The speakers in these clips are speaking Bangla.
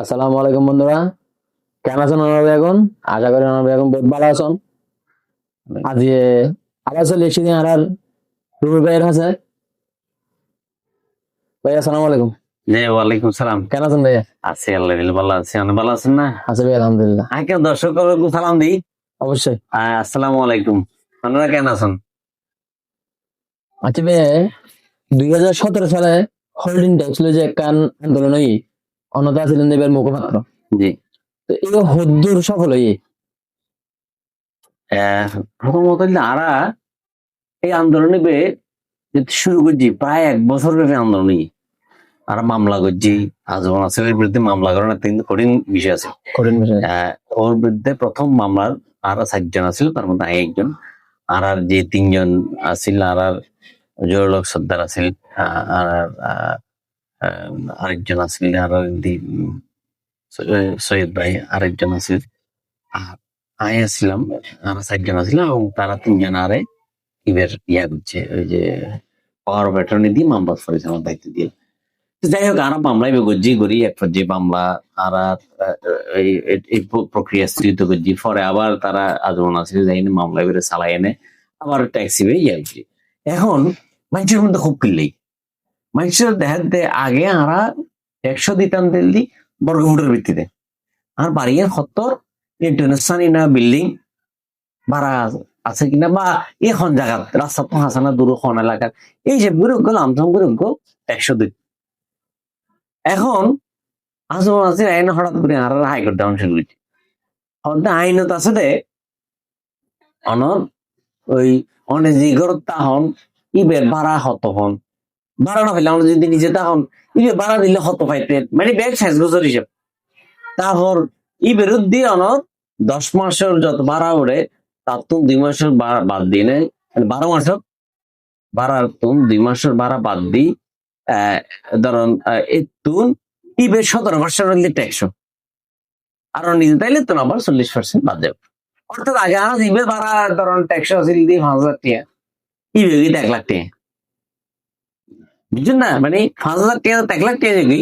আসসালামু আলাইকুম বন্ধুরা, কেমন আছেন অনার বেগুন? আশা করি অনার বেগুন বহুত ভালো আছেন। আজ আবার চলে এসেছি আর রুমি ভাইয়ের কাছে। ভাই আসসালামু আলাইকুম, জি ওয়ালাইকুম সালাম। কেমন আছেন ভাইয়া? আছি আল্লাহ ভালো আছি। আপনি ভালো আছেন না? আছি ভাই, আলহামদুলিল্লাহ। আগে দর্শক সালাম দিই। অবশ্যই। আসসালামু আলাইকুম। আপনারা কেমন আছেন? আচ্ছা ভাই, 2017 সালে হোল্ডিং ট্যাক্স যে একখান আন্দোলন হই অন্যতা ছিলেন দেবের মুখপাত্র। জি তো এই হদ্দুর সফল হই প্রথমত আরা এই আন্দোলনে শুরু করছি প্রায় 1 বছর ব্যাপী আন্দোলনই আর মামলা করছি। আজমল আসিফের বিরুদ্ধে মামলা করার একটা কঠিন বিষয় আছে। কঠিন বিষয়। ওর বিরুদ্ধে প্রথম মামলার আর 7 জন আছিল, তার মধ্যে আমি একজন। আর যে 3 জন আছিল আর জয়লোক সর্দার আছিল, আর আরেকজন আছিল আর সৈয়দ ভাই আরেকজন আছিল, আর আমি আসছিলাম। আর 4 জন আসছিলাম এবং তারা 3 জন আরে ইবের করছে, ওই যে পাওয়ার অফ অ্যাটর্নি দিয়ে মামলা করেছে আমার দায়িত্ব দিয়ে। তো যাই হোক, আর মামলায় গজ্জি করি এক পর্যায়ে মামলা আর এই প্রক্রিয়া স্থগিত করছি। পরে আবার তারা আজমন আসলে যাইনি মামলা বেড়ে চালাই এনে আবার ট্যাক্সি করছি। এখন মানুষের মধ্যে খুব কিনলেই মানুষের দেখাতে আগে আরা 100 দিতাম দিল্লি বর্গফুটের ভিত্তিতে, আর বাড়িয়ে 70 ইন্টারন্যাশনাল না বিল্ডিং ভাড়া আছে কিনা, বা এখন জায়গা রাস্তা তো হাসা না দূর খন এলাকার এই যে বিরোগ্য আমথম বিরোগ্য 102। এখন আজমল আছে আইন হঠাৎ করে আর হাইকোর্ট ডাউন শুরু করছে। হঠাৎ আইনত আছে দে অনর ওই অনেজিগর তাহন ইবের ভাড়া হত হন ভাড়া না পাইলে আমরা যদি নিজে তাহন ইবে ভাড়া দিলে হত পাইতে, মানে ব্যাগ 6 বছর হিসাব। তারপর ই বিরুদ্ধে অনর 10 মাসের যত ভাড়া ওড়ে তার তো 2 মাসের বাদ দিয়ে নেই, 12 মাসের ভাড়ার তুন 2 মাসের ভাড়া বাদ দি ধরুন এতুন ইবে 17 মাসের ট্যাক্স আর নিজে তাইলে তো আবার 40% বাদ যাবে। অর্থাৎ আগে আজ ইবে ভাড়া ধরুন ট্যাক্স আসিল দিয়ে 5,000 টাকা, ইবে 1 লাখ টাকা। বুঝছেন না, মানে 5,000 টাকা 1 লাখ টাকা যাবি।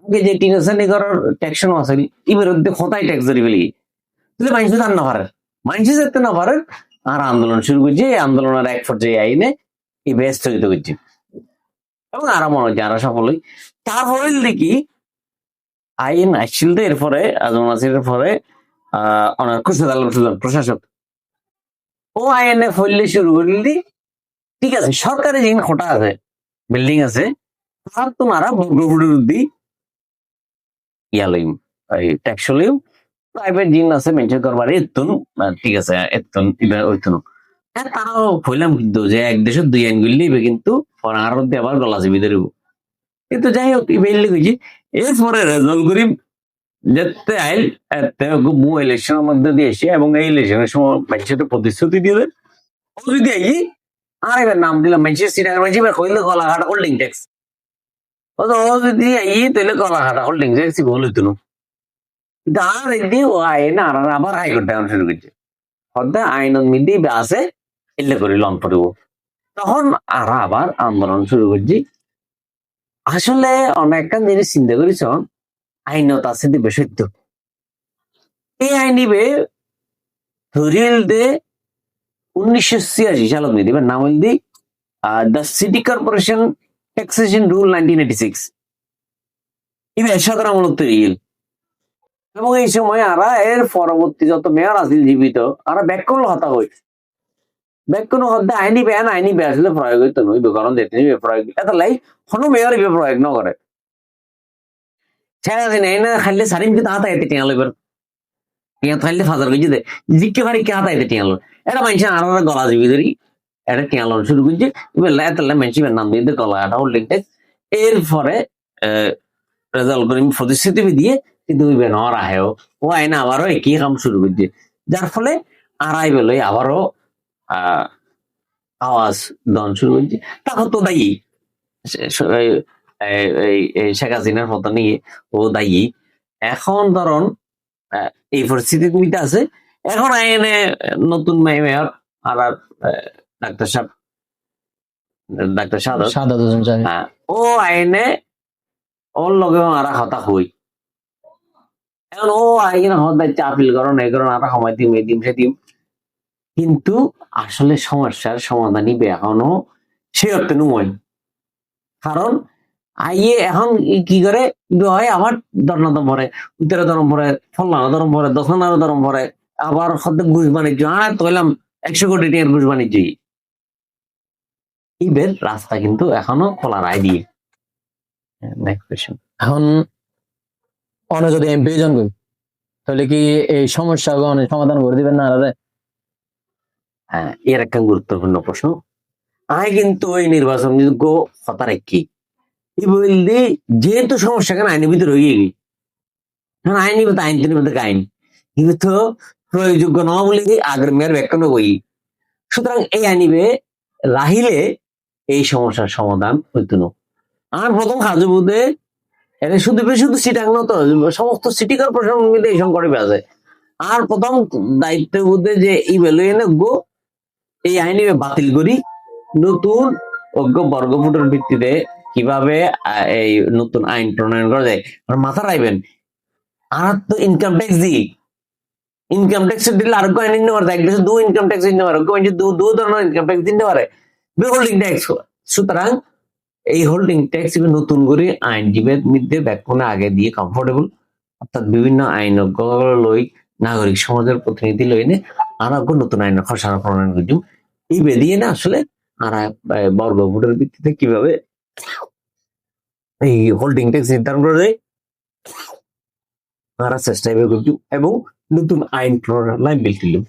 আগে যে টিনেশন করার ট্যাক্স আসিল ইবের মধ্যে খতাই ট্যাক্স ধরে ফেলি, তাহলে মানুষ আর না পারে, মানুষ যেতে না পারে। আর আন্দোলন শুরু করছে, আন্দোলনের এক পর্যায়ে আইনে এই বেশ স্থগিত করছে এবং আরো মনে হচ্ছে আরো সফল হই। তারপরে দেখি আইন আসছিল, এরপরে আজম নাসিরের পরে ওনার খুরশেদ আলম সুজন প্রশাসক ও আইনে ফেললে শুরু করলি। ঠিক আছে, সরকারি যে খোটা আছে বিল্ডিং আছে তার তোমারা বর্গফুটের দি ইয়ালইম এই ট্যাক্স লইম। প্রাইভেট জিন আছে মেনশন করবার এতুন, ঠিক আছে এতুন এবার ওইতুন। হ্যাঁ, তারাও কইলাম কিন্তু যে এক দেশের 2 আইন গুলি কিন্তু আরো আবার গলা চেপে ধরব। কিন্তু যাই হোক বেললি কইছি। এরপরে রেজল করিম যেতে আইল মু ইলেকশনের মধ্যে দিয়ে এসে এবং এই ইলেকশনের সময় মানুষের প্রতিশ্রুতি দিয়ে দেন। ও যদি আই আর এবার নাম দিলাম মানুষের সিটাঙ্গার মানুষ এবার কইলে গলাঘাটা হোল্ডিং ট্যাক্স। ও যদি আই তাহলে গলাঘাটা হোল্ডিং ট্যাক্স বল হইতো না। কিন্তু আর এদিকে ও আইন আর আবার হাইকোর্ট ডাউন শুরু করছে। হদ্দা আইনের মধ্যে আছে এলে করে লন পড়ব। তখন আর আবার আন্দোলন শুরু করছি। আসলে অনেকখান জিনিস চিন্তা করেছ, আইনত আছে দিবে সত্য। এই আইন নিবে ধরিয়ে দে 1986 সালত দিবে নাম হইল the the city corporation taxation rule 1986। ইবে সাধারণ আমলত তৈরি এবং এই সময় আরা এর পরবর্তী যত মেয়র আছিল জীবিত আরা ব্যাকরণ হতা হয়েছে। ব্যাকরণ হতে আইনি বেয়ান আইনি বেয়া আসলে প্রয়োগ হইতো নই কারণ দেখতে প্রয়োগ এত লাই কোনো মেয়র ইবে প্রয়োগ ন করে ছেড়া দিন এই না খাইলে সারিম কিন্তু হাতা এতে টিয়া লইবার টিয়া খাইলে ফাজার গেছে দে জিকে বাড়ি কে হাতা এতে টিয়া লো এটা মানুষ আর গলা জীবি ধরি এটা টিয়া লোন শুরু করছে। এবার এত মানুষের নাম দিয়ে গলা এটা হোল্ডিং ট্যাক্স। এরপরে রেজাল্ট করে প্রতিশ্রুতি দিয়ে কিন্তু ওই বেনর আহেও ও আইনা আবারও একই কাম শুরু করছে, যার ফলে আড়াই বেলায় আবারও আওয়াজ দন শুরু করছে। তখন তো দায়ী শেখ হাসিনার মতো নিয়ে ও দায়ী। এখন ধরুন এই পরিস্থিতি কমিতে আছে। এখন আইনে নতুন মেয়র আর ডাক্তার সাহেব ডাক্তার সাদাত হোসেন সাহেব। ও আইনে ওর লগে আরা হতা হই এখন ও আইন হদ দায়িত্ব আপিল করো না করো আরো সময় দিম এই দিম সে দিম, কিন্তু আসলে সমস্যার সমাধান নিবে এখনো সে অর্থে নয়। কারণ আইয়ে এখন কি করে হয় আবার দরনাদম ভরে, উত্তরে দরম ভরে, ফল্লানো দরম ভরে, দশনারও দরম ভরে, আবার সদ্য ঘুষ বাণিজ্য আর তৈলাম 100 কোটি টাকার ঘুষ বাণিজ্য। ইবের রাস্তা কিন্তু এখনো খোলা রায় দিয়ে। Next question. এখন অন্য যদি এমপি জন করি তাহলে কি এই সমস্যা সমাধান করে দিবেন না আরে? হ্যাঁ, এর একটা গুরুত্বপূর্ণ প্রশ্ন। আয় কিন্তু ওই নির্বাচন যোগ্য কথা কি এই বললি, যেহেতু সমস্যা কেন আইনের ভিতরে হয়ে গেলি, কারণ আইন নিবে তো আইন তিন মধ্যে আইন কিন্তু তো প্রয়োগযোগ্য নয় বলে কি আগের মেয়ের ব্যাখ্যা বই। সুতরাং এই আইনিবে রাহিলে এই সমস্যার সমাধান হইতো না। আর প্রথম কাজ বুধে এটা শুধু শুধু সিটাং তো সমস্ত সিটি কর্পোরেশন মিলে এই সংকটে আছে। আর প্রথম দায়িত্ব বুধে যে এই বেলুয়ে গো এই আইনি বাতিল করি, নতুন অজ্ঞ বর্গফুটের ভিত্তিতে কিভাবে এই নতুন আইন প্রণয়ন করা যায় আর মাথা রাখবেন। আর তো ইনকাম ট্যাক্স দিই, ইনকাম ট্যাক্স দিলে আর আইন নিতে পারে, এক দেশে দু ইনকাম ট্যাক্স দিতে পারে, দু ধরনের ইনকাম ট্যাক্স দিতে পারে, হোল্ডিং ট্যাক্স। সুতরাং এই হোল্ডিং ট্যাক্স নতুন করে আইনজীবীর মধ্যে ব্যাখ্যা আগে দিয়ে কমফোর্টেবল, অর্থাৎ বিভিন্ন আইনজ্ঞ লই নাগরিক সমাজের প্রতিনিধি লইনে আর নতুন আইন খসড়া প্রণয়ন করছি। এই বেদিয়ে না আসলে আর বর্গফুটের ভিত্তিতে কিভাবে এই হোল্ডিং ট্যাক্স নির্ধারণ করা যায় আর চেষ্টা করছি, এবং নতুন আইন প্রণয়ন বিল তুলব।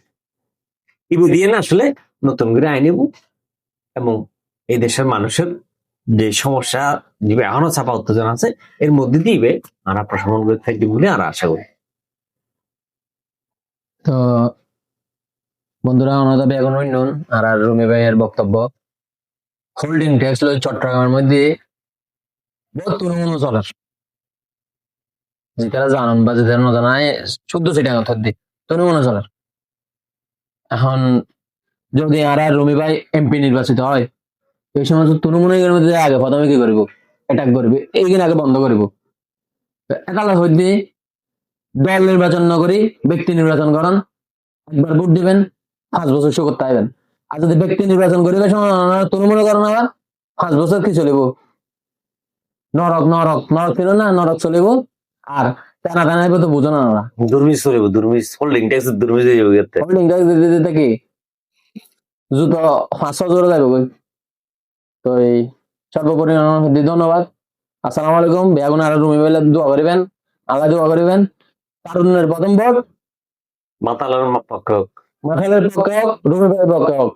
এই দিয়ে না আসলে নতুন করে আইন এবং এই দেশের মানুষের যে সমস্যা যে এখনো চাপা উত্তেজনা আছে এর মধ্যে দিয়ে আমরা প্রশমন করে থাকবে বলে আমরা আশা করি। তো বন্ধুরা অনাদাবে এখন উন্নয়ন আর রুমি ভাইয়ের বক্তব্য, হোল্ডিং ট্যাক্স লই চট্টগ্রামের মধ্যে বর্তমানে চলার যেটা জানান বা যেটা না জানায় 1400 টাকা থাকবে তনুমনে চলার। এখন যদি আর রুমি ভাই এমপি নির্বাচিত হয় এই সমস্ত তনুমনের মধ্যে আগে প্রথমে কি করবো, অ্যাটাক করবে, এইখানে আগে বন্ধ করবো। একালা হইতে দল নির্বাচন না করি ব্যক্তি নির্বাচন করেন, একবার ভোট দিবেন 5 বছর শো করতে আইবেন। আর যদি ব্যক্তি নির্বাচন করিবে তনুমনে করেন আবার 5 বছর কি চলিব, নরক নরক নরক ছিল না নরক চলিব। আর টানা টানাইবে তো বুঝো না ওরা দুর্মিস চলিব, দুর্মিস হোল্ডিং ট্যাক্স দুর্মিস হয়ে যাবে। হোল্ডিং ট্যাক্স দিতে দিতে কি জুতো 500 জোরে যাবে কই। তো এই সর্বোপরি ধন্যবাদ। আসসালামু আলাইকুম। বেগুন আর রুমি বেলা দোয়া করিবেন, আল্লাহ দোয়া করিবেন। তারুণ্যের প্রথম ভোট মাতালের পক্ষে হোক, মাথালের পক্ষে হোক, রুমি ভাইয়ের পক্ষে হোক।